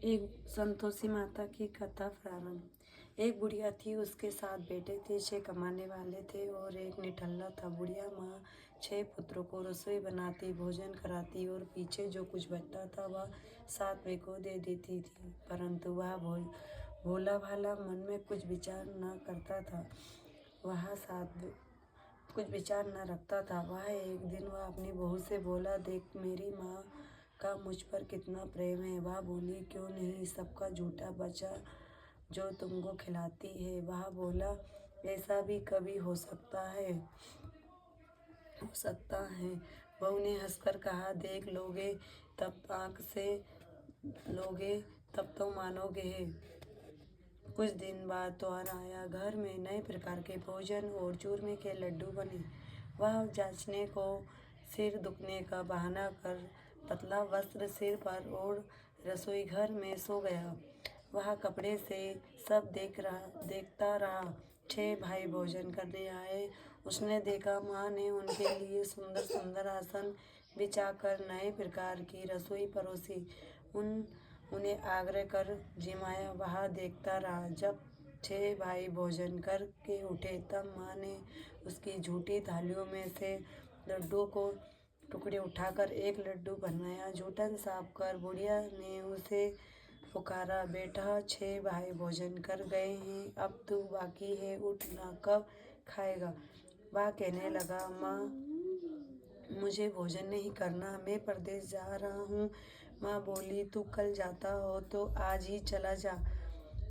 एक संतोषी माता की कथा प्रारंभ। एक बुढ़िया थी, उसके 7 बेटे थे। 6 कमाने वाले थे और एक निठल्ला था। बुढ़िया माँ 6 पुत्रों को रसोई बनाती, भोजन कराती और पीछे जो कुछ बचता था वह 7वें को दे देती थी। परंतु वह भोला भाला मन में कुछ विचार न करता था। कुछ विचार न रखता था। एक दिन वह अपनी बहू से बोला, देख मेरी माँ का मुझ पर कितना प्रेम है। वह बोली, क्यों नहीं, सबका झूठा बच्चा जो तुमको खिलाती है। वह बोला, ऐसा भी कभी हो सकता है। बहू ने हंसकर कहा, देख लोगे तब आँख से लोगे तब तो मानोगे। कुछ दिन बाद त्योहार आया। घर में नए प्रकार के भोजन और चूरमे के लड्डू बने। वह जांचने को सिर दुखने का बहाना कर पतला वस्त्र सिर पर ओढ़ रसोई घर में सो गया। वह कपड़े से सब देखता रहा। 6 भाई भोजन करने आए। उसने देखा माँ ने उनके लिए सुंदर सुंदर आसन बिछाकर नए प्रकार की रसोई परोसी। उन्हें आग्रह कर जिमाया। वह देखता रहा। जब 6 भाई भोजन कर के उठे तब माँ ने उसकी झूठी थालियों में से लड्डू को टुकड़े उठाकर एक लड्डू बनाया। जूठन साफ कर बुढ़िया ने उसे पुकारा, बेटा 6 भाई भोजन कर गए हैं, अब तू बाकी है, उठ ना, कब खाएगा। वह कहने लगा, माँ मुझे भोजन नहीं करना, मैं परदेश जा रहा हूँ। माँ बोली, तू कल जाता हो तो आज ही चला जा।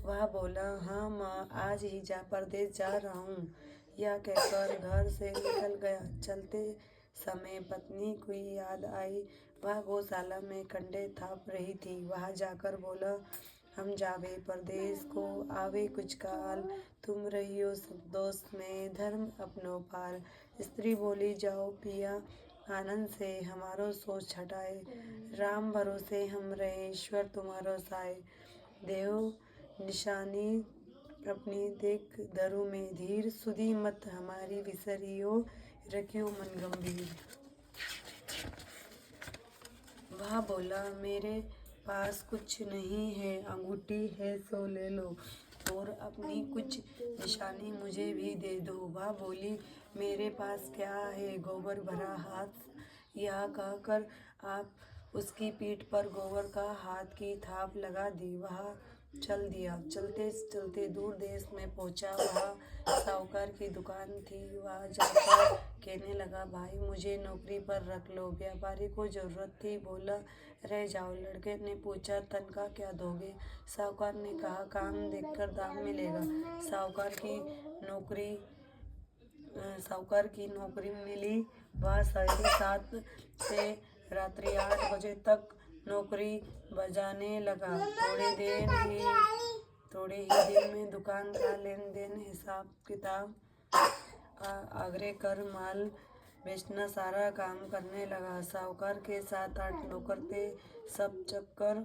वह बोला, हाँ माँ, आज ही परदेश जा रहा हूँ। यह कहकर घर से निकल गया। चलते समय पत्नी की याद आई। वह गौशाला में कंडे थाप रही थी। वह जाकर बोला, हम जावे परदेश को आवे कुछ काल, तुम रहियो संतोष में धर्म अपनो पाल। स्त्री बोली, जाओ पिया आनंद से हमारो सोच हटाए, राम भरोसे हम रहे, ईश्वर तुम्हारो साय। देव निशानी अपनी देख धरु में धीर, सुधी मत हमारी विसरियो, रखियो मन गंभीर। वह बोला, मेरे पास कुछ नहीं है, अंगूठी है सो ले लो और अपनी कुछ निशानी मुझे भी दे दो। वह बोली, मेरे पास क्या है, गोबर भरा हाथ। यह कहकर आप उसकी पीठ पर गोबर का हाथ की थाप लगा दी। वह चल दिया। चलते चलते दूर देश में पहुंचा। वह साहूकार की दुकान थी। वह जाकर कहने लगा, भाई मुझे नौकरी पर रख लो। व्यापारी को जरूरत थी, बोला, रह जाओ। लड़के ने पूछा, तनख्वाह क्या दोगे। साहूकार ने कहा, काम देखकर दाम मिलेगा। साहूकार की नौकरी मिली। वह 7:30 से रात्रि 8 बजे तक नौकरी बजाने लगा। थोड़े ही दिन में दुकान का लेन देन, हिसाब किताब, आग्रह कर माल बेचना सारा काम करने लगा। साहूकार के 7-8 नौकर थे। सब चक्कर